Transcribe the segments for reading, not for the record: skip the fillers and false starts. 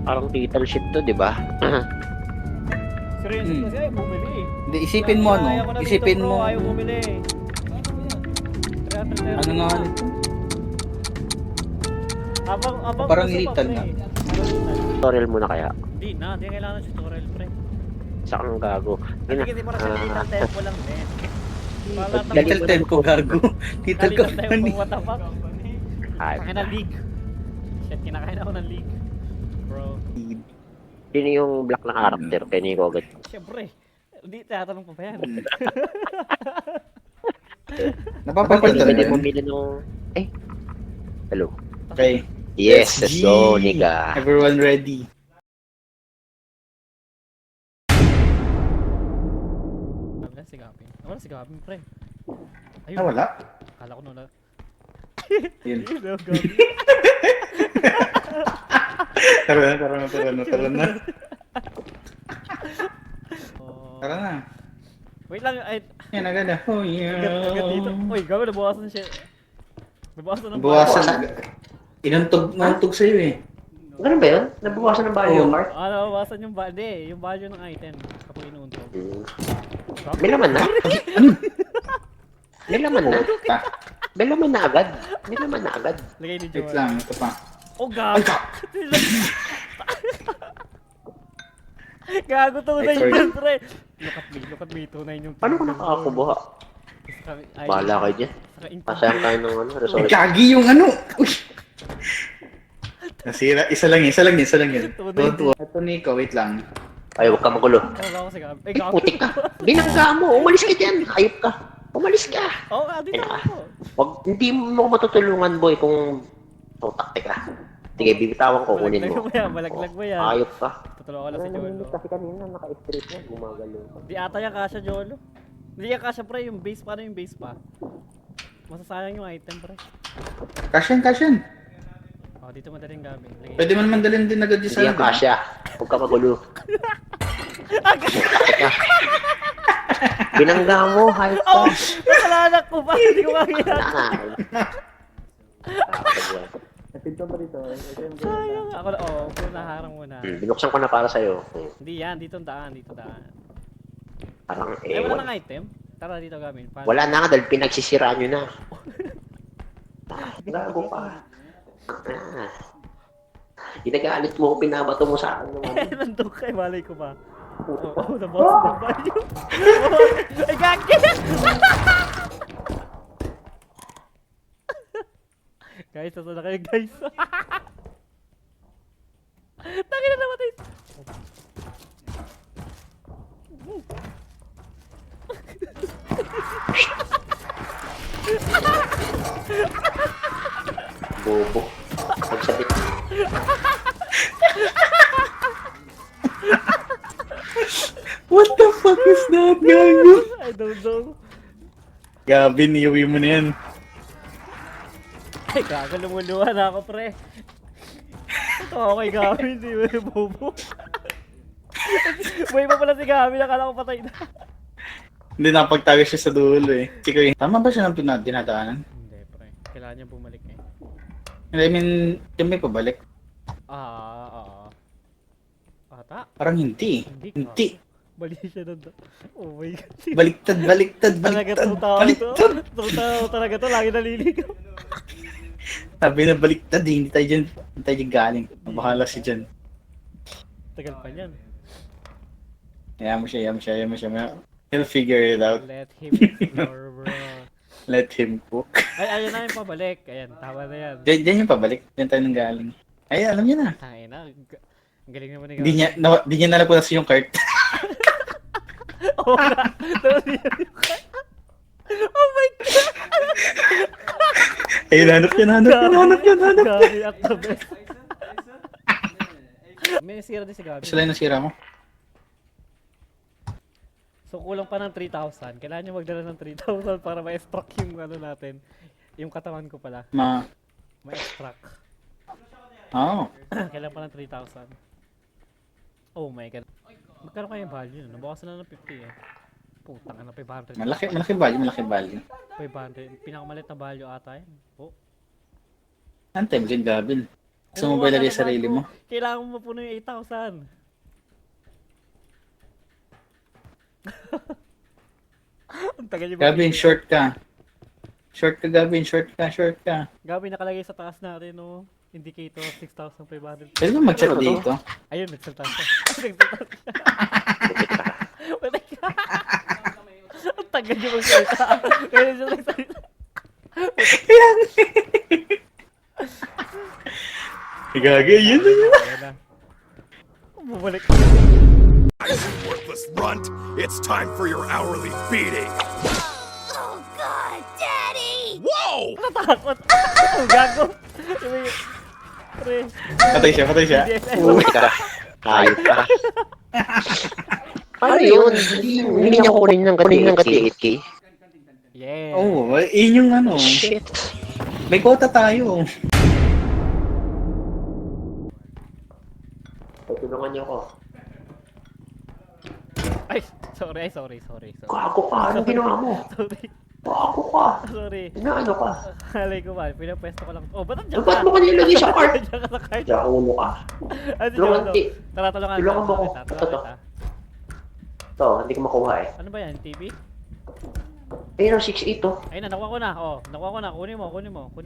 Parang title shit to, di ba? Seryoso kasi ayaw bumili eh. Hindi, isipin mo ano, Kaya ko na dito, isipin bro, mo, ayaw bumili. 330 ano nga na. ulit. Abang Parang uso pa, lethal pre. na. Tutorial muna kaya. Hindi kailangan ng tutorial, pre. Sa kang gago. Kasi kasi para sa little tempo lang, din. Para lahat ng Little time ko gago. Little Little ko tempo, what the fuck? Ay, Kakain ng league. Shit, kinakain ako ng league. Bro. sino yung black na character? Kaya Nico agad. Siyempre. Hindi, tatanong pa ba yan? Napapagod Pwede talaga. bumili ng... Eh. Hello. Okay. Yes, let's G. go, nigga. Everyone ready. Wala si Gapin. Wala si Gapin, pre. Ayun. Ah, wala? Kala ko nung Yun. Ayun, Gapin. Tara na. Oh. Tara na. Wait lang, ay, Yan, agad na. Oh, agad dito. yeah. Uy, gawin, nabawasan siya. Nabawasan ng Buwasan. Inuntog sa'yo eh. Ganun ba yun? Nabawasan ng value Oo. card? Nabawasan yung yung value ng item kapag inuuntog. May laman na? May laman na? Ta. May laman na agad? May laman na agad? Lagay ni Wait Joel. lang, ito pa. Oh, gago. Gago tunay Sorry. yun, pre. Look at me, tunay yung Paano ka nakakakubuha? Bahala kayo dyan. Pasayang tayo ng ano, resort. Gagi yung ano. Uy. Nasira. Isa lang yun. Tunay. Ito Nico, wait lang. Ay, huwag ka magulo. Wala ko si Gabi. Ay, Ay, gago. putik ka. Binangga mo. Umalis ka dyan. Hayop ka. Umalis ka. Oo, dito ako. Hindi mo matutulungan, boy, kung tutak ka. Sige, bibitawan ko, kunin mo. Malaglag mo yan. Hayop ka. Tutulungan ko lang si Jolo. Kasi kanina, naka-straight na, gumagalo. Di ata yung kasha, Jolo. Hindi yung kasha, pre. Yung base, paano yung base pa? Masasayang yung item, pre. Kasyan. Oh, dito madaling gamit. Lagay. Pwede mo naman dalhin din agad yung Hindi yan salad. kasya. Huwag ka magulo. Binangga mo, hayop ka. Oh! Nakalanak ko ba? Hindi ko makikita. Napinto pa dito. Sayang. Ako na, oh. Naharang muna. Binuksan ko na para sa'yo. Hindi yan. Dito daan. Parang, Ay, wala wala. nang item? Tara dito gamit. Wala na nga dahil pinagsisiraan nyo na. Gago pa. Ginagalit mo, pinabato mo sa akin naman. Nandun kay malay ko ba? Oo, nabawas na ba yun? Ay, gagi! Guys, nasa na kayo, guys? Tangin na namatay! Bobo. Pagsabit. What the fuck is that, gago? I don't know. Gabi, niuwi mo na yan. Ay, gago, lumuluha na ako, pre. Ito ako kay Gabi, hindi mo yung bobo. Buhay pa pala si Gabi, nakala ko patay na. Hindi, napagtago siya sa dulo eh. Chiko eh. Tama ba siya ng dinadaanan? Hindi, pre. Kailangan niya bumalik eh. I mean, yung may pabalik. Ata? Parang hindi. Hindi. Bali siya na. Oh my God. Baliktad. Talaga to tao to. To tao talaga to. Lagi naliligaw. Sabi na baliktad, hindi tayo dyan galing. Bahala si Jan. Tagal pa niyan. Hayaan mo siya. He'll figure it out. Let him explore, bro. Let him cook. Ay, ayun na yung pabalik. Ayan, tama na yan. Diyan yung pabalik. Diyan tayo nang galing. Ay, alam niya na. Tangin na. Ang galing naman ni Hindi niya nalapunas yung cart. Oo na. Oh my God! Ayun, hanap yan. Gabi at the best. May nasira din si Gabi. Sila yung nasira mo? So kulang pa ng 3,000. Kailangan nyo magdala ng 3,000 para ma-extract yung ano natin. Yung katawan ko pala. Ma-extract. Oo. Kailangan pa ng 3,000. Oh my God. Magkano kaya yung value? Nabawasan na ng 50 eh. Putang na 500. Malaki value. 500. Pinakamalit na value ata yun. Oh. Antay mo din, Gabin. Gusto mo ba ilagay sa sarili mo? Kailangan mo mapuno yung 8,000. Ang tagal yung Gavin, short ka. Short ka, Gavin. Short ka. Gabi nakalagay sa taas natin, no? Indicator 6,500. Pwede ba mag-check dito? Ayun, nagsalta siya. Nagsalta siya. Patay ka. Ang tagal yung magsalita. Kaya siya nagsalita. Gagay, yun na yun. Ayan na. Bumalik. You worthless runt! It's time for your hourly beating! Oh God, Daddy! Whoa! Natakot. Ang gago. Pre. Patay siya. DFS. Uy ka. Hayop ka. Paano yun? Hindi niya kukunin ng 8K. Yeah. Oo, yun yung ano. Shit. May quota tayo. Tutulungan niyo ako. Ay, sorry. Gago ka. Anong ginawa mo? Sorry. Gago ka. Sorry. Inaano ka? Halay ko ba? Pinapwesto ko lang. Oh, ba't nandiyan ka? Ba't mo kanila lagi sa cart? Nandiyan ka sa cart. Diyan ulo ka. Ano si Tulungan Jolo? ti. Tara, tulungan. Tulungan mo ako. Tulungan Ito. kita. Ito, hindi ko makuha eh. Ano ba yan? TV? Ayun ang 6'8 to. Ayun na, nakuha ko na. Oh, nakuha ko na. Kunin mo.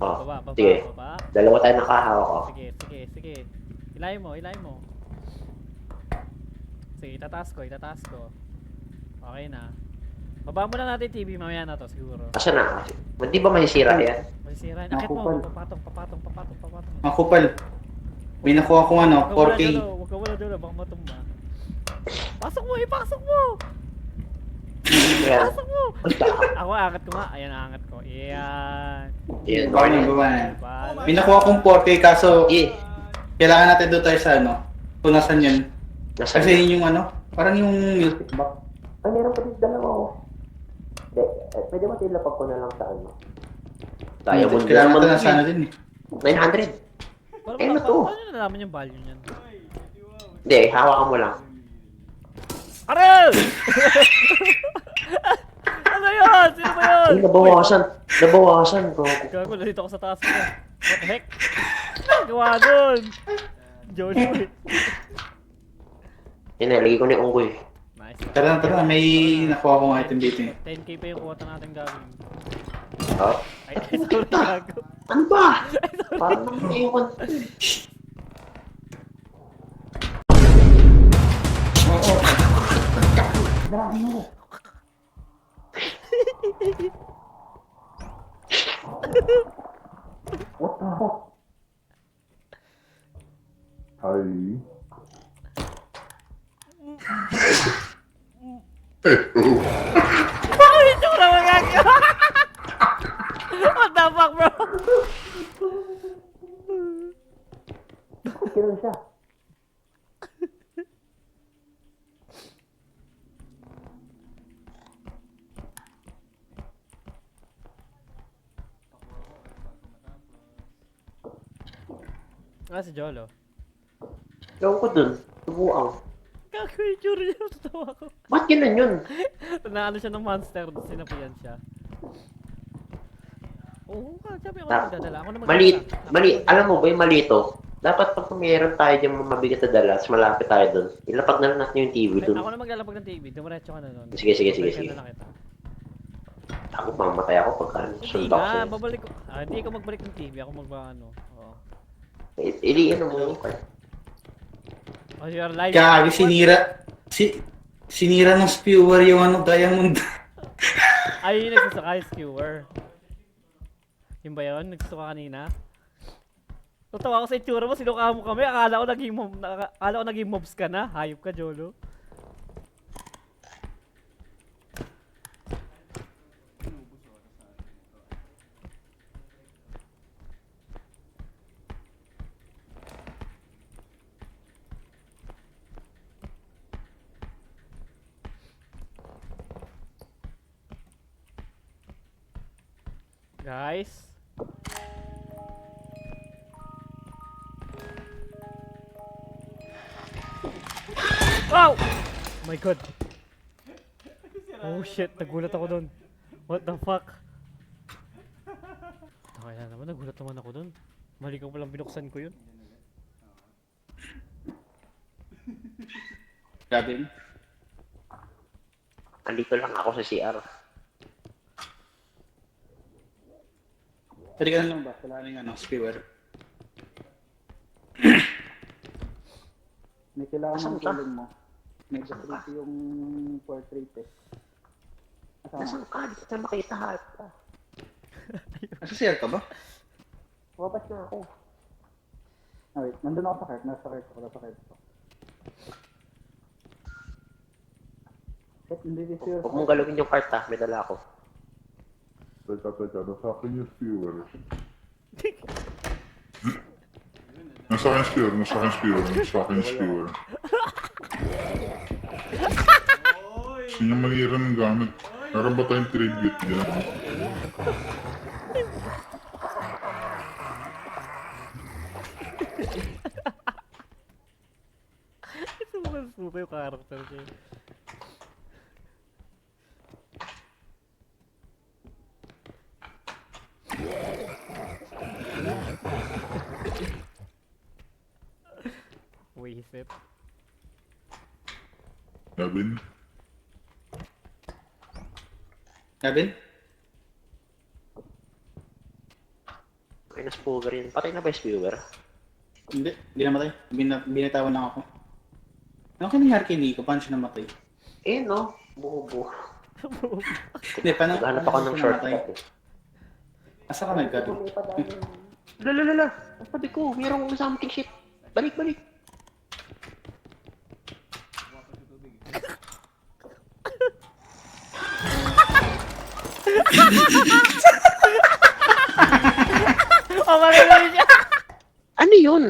Oh, Baba. sige. Dalawa tayo nakahawak ko. Sige. Ilayin mo. Sige, itataas ko. Okay na. Baba muna natin TV, mamaya na to siguro. Asa na? Hindi ba masisira yan? Masisira. Nakit mo. Nakupal. Papatong. Makupal. May nakuha kong ano, 4K. Huwag ka wala dito. Baka matumba. Pasok mo. Pasok mo. Ako, angat ko nga. Ayan, angat ko. Ayan. Yan. Baba na. Bala. May nakuha kong 4K kaso Sige. kailangan natin doon tayo sa ano. Kung nasan yun. Nasaan Kasi yun yung ano, parang yung music box. Ay, meron pa din dalawa ko. Pwede mo tilapag ko na lang sa ano. Diamond Kailangan natin naman nasa ano din eh. 900. Ano to? Paano nalaman yung value niyan? Hindi, hawakan mo lang. Aral! Ano yun? Sino ba yun? Ay, nabawasan ko. Gago, nalito ako sa taas ko. What the heck? Gawa doon. Jojo. Yan na, lagi ko na yung unggoy. Nice. Tara, may nakuha kong item dito eh. 10k pa yung quota natin gagawin. Oh. Ay, sorry, gago. Ano ba? Parang nang iwan. Bakit ito na magagawa? What the fuck, bro? Kailan siya? Ah, si Jolo. Ewan ko dun. Subuang. Gago yung tsura niya. Tatawa ko. Ba't ganun yun? Naano siya ng monster. Sinapian siya. Oo, sabi ako Na- magdadala. Ako na Mali. Alam mo ba yung malito? Dapat pag mayroon tayo dyan mabigat na dala, mas malapit tayo dun. Ilapag na lang natin yung TV dun. Ako na maglalapag ng TV. Dumiretso ka na nun. Sige. Babalikan na lang kita. Ako mamatay ako pagka Hindi sundox nga, yun. babalik ko. Ah, hindi ko magbalik ng TV. Ako ano. Oo. Iliin mo yung card. Oh, you are live. Kaya sinira ng spewer yung ano, diamond. Ay, yung nagsasakay, skewer. Yung ba yun? Nagsuka kanina? Tatawa ko sa itsura mo, sinuka mo kami. Akala ko naging mobs ka na. Hayop ka, Jolo. Guys. Wow! Oh my god. Oh shit, nagulat ako dun. What the fuck? Okay na naman, nagulat naman ako dun. Mali ko palang binuksan ko yun. Grabe. Andito lang ako sa CR. Pwede ka na lang ba? Wala na yung spewer. May kailangan Asan ng ka? tulong mo. May creepy yung portrait eh. Nasaan ka? Di ka makita hat ka. Nasa CR ka ba? Wabas na ako. Ah, wait. Nandun ako sa cart. Nasa cart ako. Shit, hindi si Huwag mong galawin yung cart ha. May dala ako. Teka, nasa akin yung spewer. Nasa akin spewer. Gusto niya manira ng gamit. Meron ba tayong tribute dyan? Suka yung character niya. Wisit. Gavin? Gavin? Ay, na-spooger yun. Patay na ba yung spooger? Hindi namatay. Binitawan lang ako. Ano ka nangyari kay Nico? Paano siya namatay? Eh, no. Buo-buo. Hindi, paano? Naghanap ako ng siya shortcut namatay? eh. Asa ka nagkado? Lalalala. Sabi ko, mayroong something shit. Balik. Oh, marinig niya! Ano yun?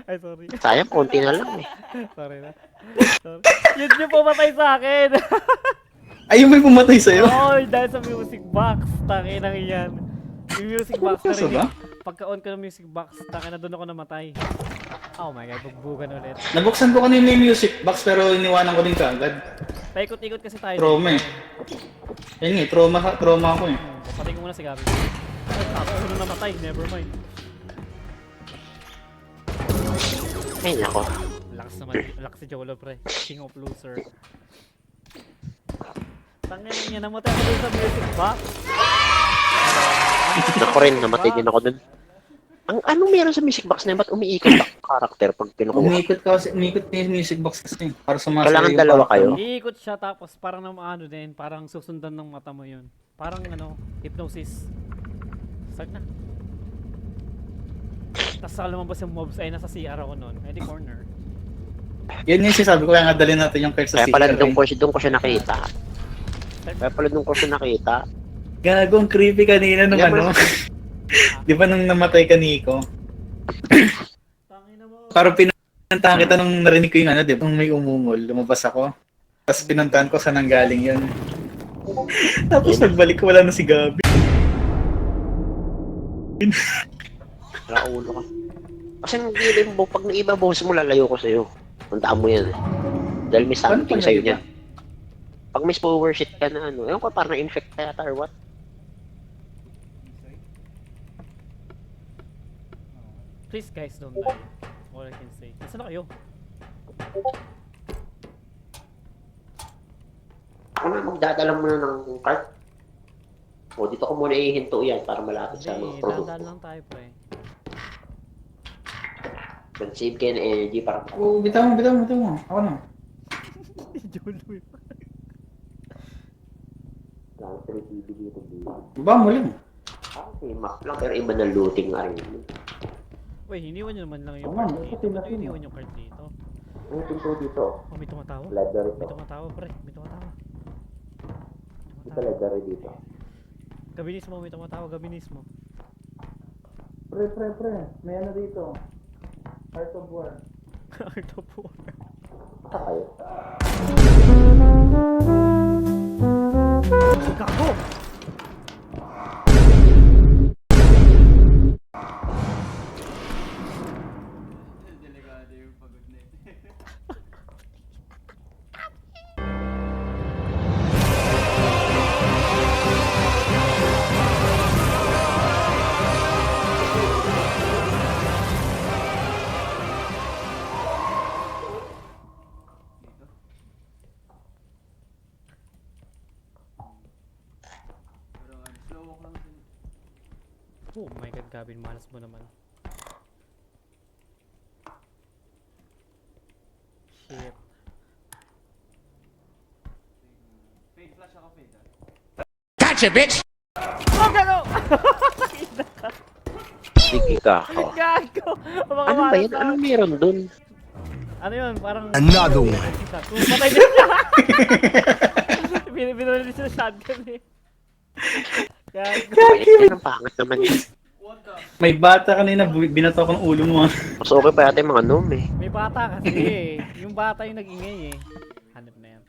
Ay, sorry. Sayang, konti na lang eh. Sorry na. Sorry. Yun yung pumatay sa akin. Ay, yung may pumatay sa'yo? Oo, dahil sa music box. Tangin ang iyan. Yung music box na Seryoso ba? Pagka-on ko ng music box, tangin na doon ako namatay. Oh my god, bugbugan ulit. Nabuksan ko kanina yung music box pero iniwanan ko din kaagad. Paikot-ikot kasi tayo. Trauma eh. Ayun nga, trauma ako eh. Patay ko muna si Gabi. Ay, ako unang namatay, never mind. Ay, nako. Lakas si Jolo, pre. King of loser. Tangin niya, namatay ako doon sa music box. Ako rin, namatay din ako dun. Anong meron sa music box na yun? Ba't umiikot ang karakter pag kinukuha? Umikot yung music box kasi. Para sumasaya Kailangan yung dalawa character kayo? mo. Iikot siya tapos parang ano din, parang susundan ng mata mo yun. Parang hypnosis. Start na. Tapos sa lumabas yung mobs ay nasa CR ako nun. Eh di corner. Yan yung sinasabi ko, kaya nga dalhin natin yung card sa Kaya pala CR. doon ko siya nakita. Gagong creepy kanina nung Yan, ano. Di ba nung namatay ka Nico? Parang pinantahan kita nung narinig ko yung di ba? Nung may umungol, lumabas ako. Tapos pinantahan ko saan nanggaling yun. Tapos nagbalik ko, wala na si Gabi. Raulo ka. Kasi pag naiba boss mo, lalayo ko sa'yo. Tandaan mo yan eh. Dahil may Paano something pag sa'yo naiba? niyan. Pag may spower shit ka na ewan ko, parang na-infect ka yata or what. Please guys, don't die. All I can say. Nasaan na kayo? Ako na magdadala muna ng cart. O, dito ko muna ihinto yan para malapit sa mga Hindi, produkto. dahan lang tayo pre. Mag-save kayo ng energy para Oo, bitaw mo. Ako na. Jolo yun. lang 3 TV dito. Baba mo lang. Okay, map lang pero iba na looting nga rin. Uy, hiniwan nyo naman lang yung Oo nga, card dito. ito, Ba't ito. hiniwan yung card dito? Ang pinto dito, Oh, may tumatawa. library May to. tumatawa pre, may tumatawa. Ito library dito. Gabinis mo, may tumatawa, gabinis mo. Pre. May ano dito. Heart of War. Art of War. Basta kayo. Gago! Oh my god, Gavin, malas mo naman. Shit. Fade flash ako, fade. Gotcha, bitch! Oh, gago! Sige ka ako. Gago! Mga Ano ba malas yan? na- Anong meron dun? Ano yun? Parang... Another one. Patay din siya! Binuli din siya ng shotgun eh. Gago. Yan ang pangit naman yun. May bata kanina, binato ko ng ulo mo. Mas okay pa yata yung mga gnome eh. May bata kasi eh. Yung bata yung nag-ingay eh. Hanap na yan.